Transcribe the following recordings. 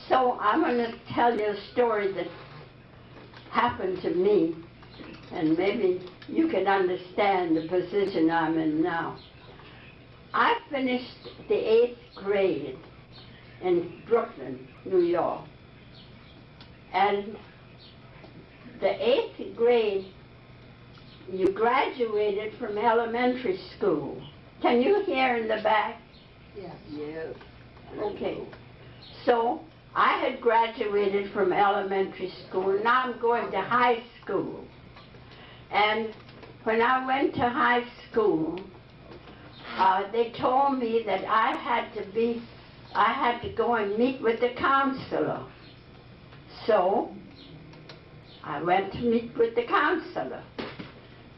So I'm going to tell you a story that happened to me, and maybe you can understand the position I'm in now. I finished the 8th grade in Brooklyn, New York. And the 8th grade, you graduated from elementary school. Can you hear in the back? Yes. Yes. Okay. So I had graduated from elementary school. Now I'm going to high school. And when I went to high school, they told me that I had to go and meet with the counselor. So I went to meet with the counselor.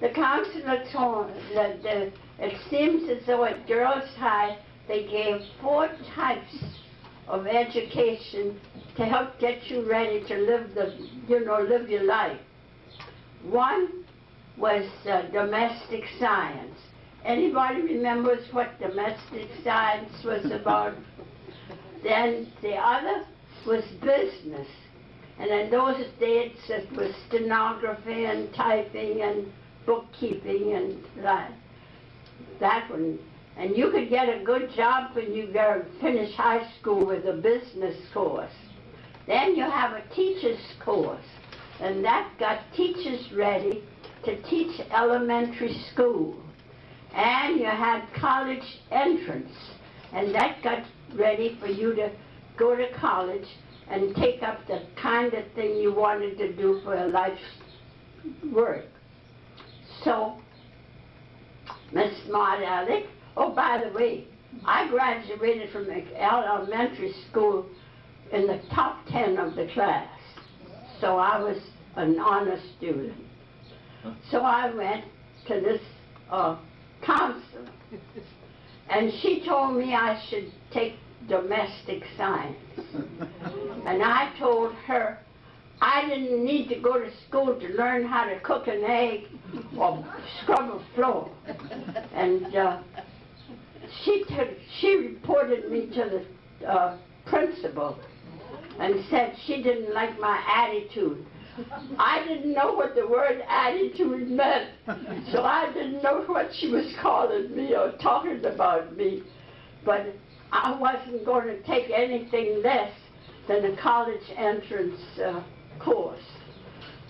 The counselor told me that it seems as though at Girls High they gave 4 types of education to help get you ready to live your life. One was domestic science. Anybody remembers what domestic science was about? Then the other was business. And in those days it was stenography and typing and bookkeeping and that one. And you could get a good job when you finish high school with a business course. Then you have a teacher's course, and that got teachers ready to teach elementary school. And you had college entrance, and that got ready for you to go to college and take up the kind of thing you wanted to do for a life's work. So, Miss Smart Alec, oh, by the way, I graduated from elementary school in the top 10 of the class. So I was an honor student. So I went to this counselor, and she told me I should take domestic science. And I told her I didn't need to go to school to learn how to cook an egg or scrub a floor. And she reported me to the principal and said she didn't like my attitude. I didn't know what the word attitude meant, so I didn't know what she was calling me or talking about me. But I wasn't going to take anything less than a college entrance course.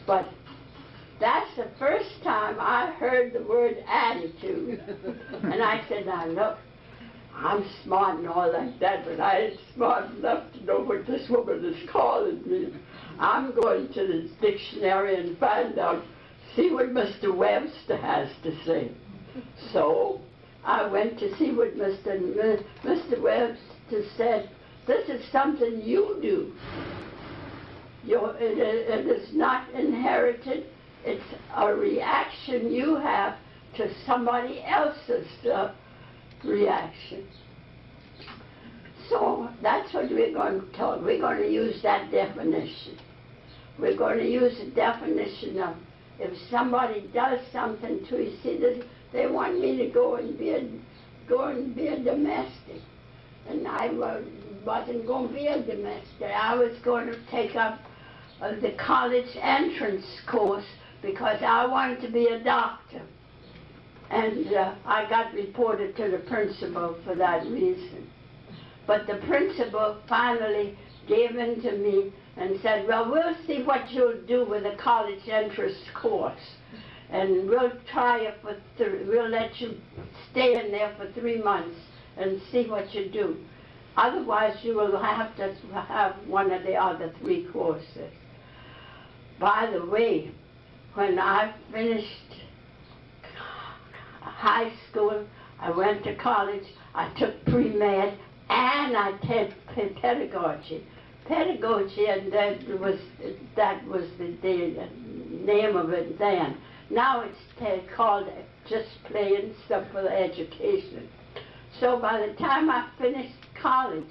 But that's the first time I heard the word attitude. And I said, now look, I'm smart and all like that, but I ain't smart enough to know what this woman is calling me. I'm going to the dictionary and find out, see what Mr. Webster has to say. So I went to see what Mr. Webster said. This is something you do. It is not inherited. It's a reaction you have to somebody else's reaction. So that's what we're going to talk. We're going to use that definition. We're going to use the definition of if somebody does something to you. See, they want me to go and be a domestic, and I wasn't going to be a domestic. I was going to take up the college entrance course because I wanted to be a doctor. And I got reported to the principal for that reason. But the principal finally gave in to me and said, well, we'll see what you'll do with a college entrance course. And we'll try it we'll let you stay in there for 3 months and see what you do. Otherwise, you will have to have one of the other 3 courses. By the way, when I finished high school, I went to college, I took pre-med, and I took pedagogy. Pedagogy, and that was the name of it then. Now it's called just plain simple education. So by the time I finished college,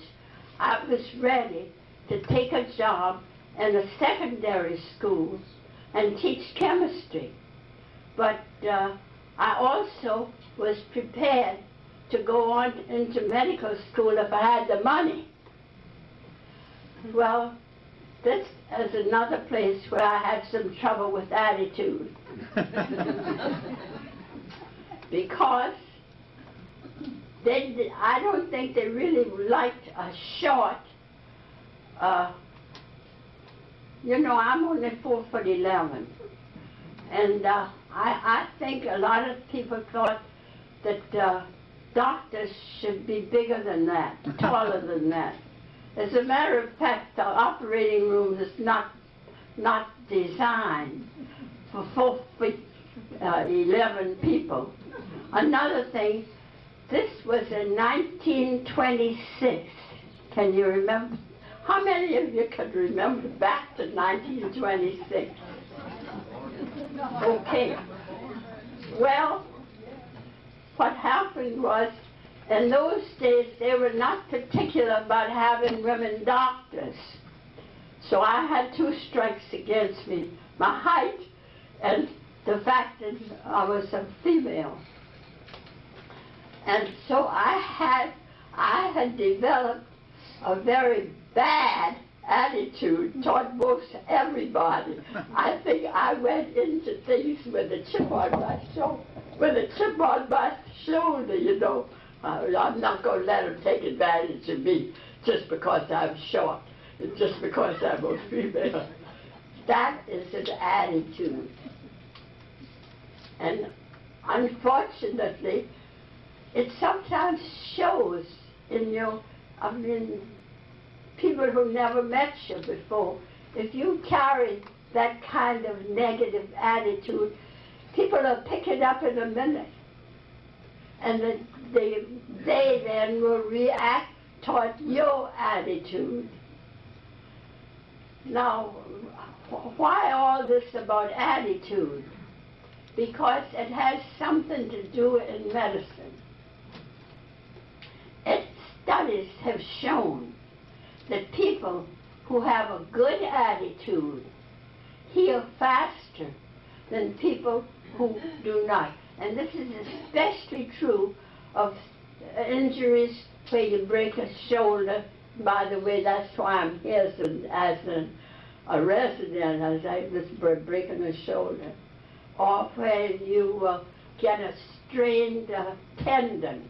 I was ready to take a job in a secondary school and teach chemistry. But I also was prepared to go on into medical school if I had the money. Well, this is another place where I had some trouble with attitude. Because I don't think they really liked a short, you know, I'm only 4'11", and I think a lot of people thought that doctors should be bigger than that, taller than that. As a matter of fact, the operating room is not designed for 4'11" people. Another thing, this was in 1926. Can you remember? How many of you could remember back to 1926? Okay. Well, what happened was, in those days, they were not particular about having women doctors. So I had two strikes against me, my height and the fact that I was a female. And so I had developed a very bad attitude toward most everybody. I think I went into things with a chip on my shoulder, you know. I'm not going to let them take advantage of me just because I'm short, and just because I'm a female. That is an attitude. And unfortunately, it sometimes shows in your, I mean, people who never met you before. If you carry that kind of negative attitude, people will pick it up in a minute. And they then will react toward your attitude. Now, why all this about attitude? Because it has something to do in medicine. Studies have shown that people who have a good attitude heal faster than people who do not. And this is especially true of injuries where you break a shoulder. By the way, that's why I'm here as a resident, as I was breaking a shoulder. Or where you get a strained tendon.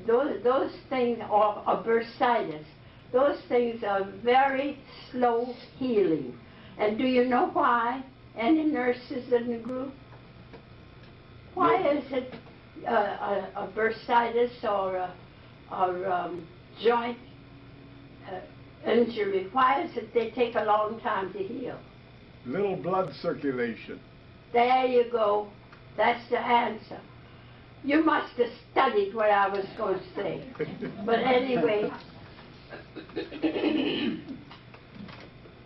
Those things, or a bursitis, those things are very slow healing. And do you know why? Any nurses in the group? Why is it a bursitis or a joint injury? Why is it they take a long time to heal? Little blood circulation. There you go. That's the answer. You must have studied what I was going to say. But anyway,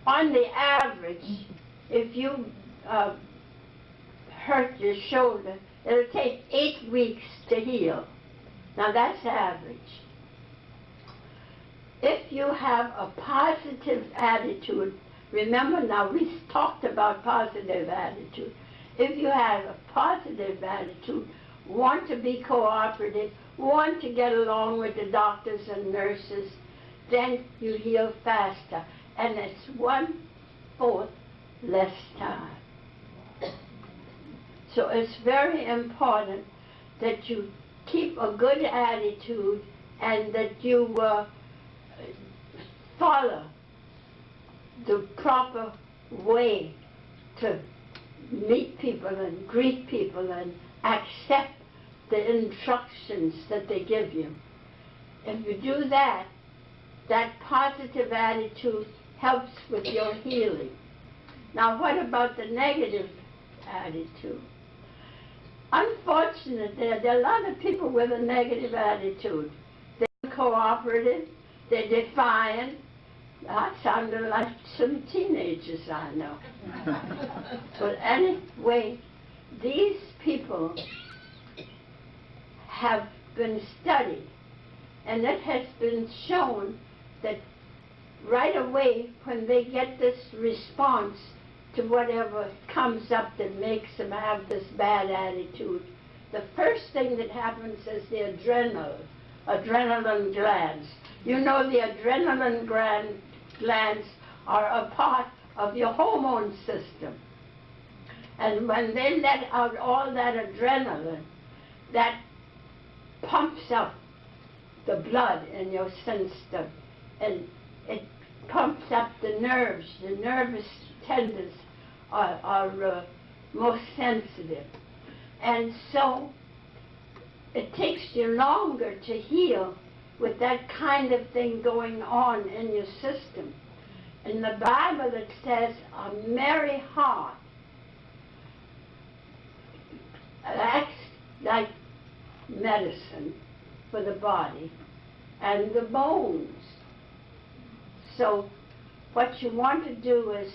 on the average, if you hurt your shoulder, it'll take 8 weeks to heal. Now that's average. If you have a positive attitude, remember now we talked about positive attitude. If you have a positive attitude, want to be cooperative, want to get along with the doctors and nurses, then you heal faster. And it's 1/4 less time. So it's very important that you keep a good attitude and that you follow the proper way to meet people and greet people and accept the instructions that they give you. If you do that, that positive attitude helps with your healing. Now what about the negative attitude? Unfortunately, there are a lot of people with a negative attitude. They're cooperative, they're defiant. I sounded like some teenagers I know. But anyway, these people have been studied, and it has been shown that right away when they get this response to whatever comes up that makes them have this bad attitude, the first thing that happens is the adrenaline glands. You know the adrenaline gland glands are a part of your hormone system. And when they let out all that adrenaline, that pumps up the blood in your system, and it pumps up the nerves. The nervous tendons are most sensitive. And so it takes you longer to heal with that kind of thing going on in your system. In the Bible it says a merry heart acts like medicine for the body and the bones. So what you want to do is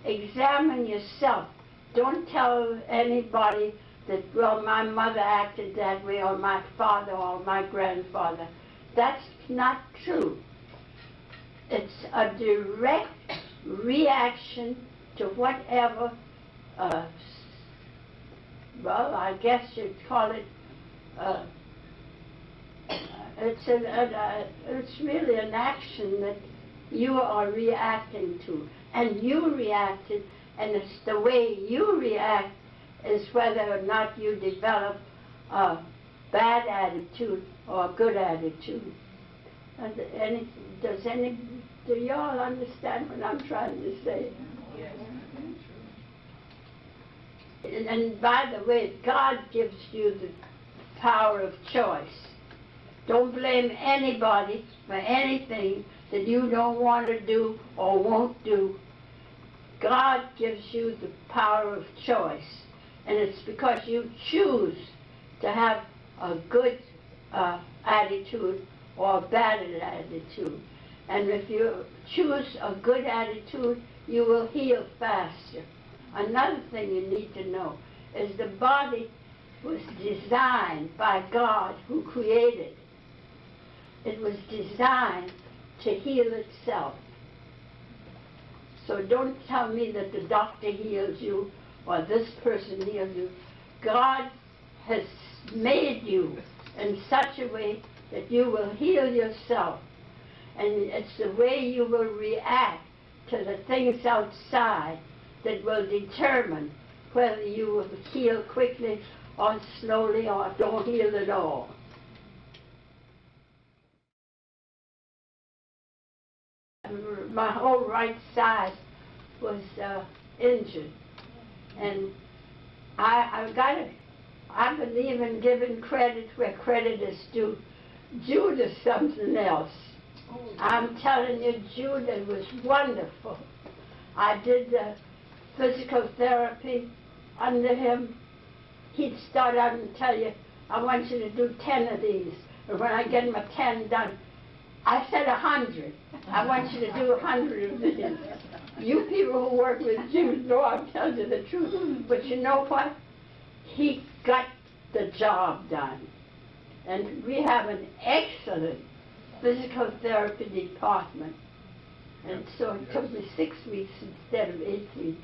examine yourself. Don't tell anybody that, well, my mother acted that way, or my father, or my grandfather. That's not true. It's a direct reaction to whatever, well, I guess you'd call it, it's really an action that you are reacting to. And you reacted, and it's the way you react is whether or not you develop a bad attitude or a good attitude. Do y'all understand what I'm trying to say? Yes. And by the way, God gives you the power of choice. Don't blame anybody for anything that you don't want to do or won't do. God gives you the power of choice. And it's because you choose to have a good attitude or a bad attitude. And if you choose a good attitude, you will heal faster. Another thing you need to know is the body was designed by God, who created it. It was designed to heal itself. So don't tell me that the doctor heals you or this person heals you. God has made you in such a way that you will heal yourself. And it's the way you will react to the things outside that will determine whether you will heal quickly or slowly or don't heal at all. My whole right side was injured, and I believe in giving credit where credit is due. Judah something else. I'm telling you, Judah was wonderful. I did physical therapy under him. He'd start out and tell you, I want you to do 10 of these. And when I get my 10 done, I said 100. I want you to do 100 of these. You people who work with Jim know I'm telling you the truth. But you know what? He got the job done. And we have an excellent physical therapy department. And so it took me 6 weeks instead of 8 weeks.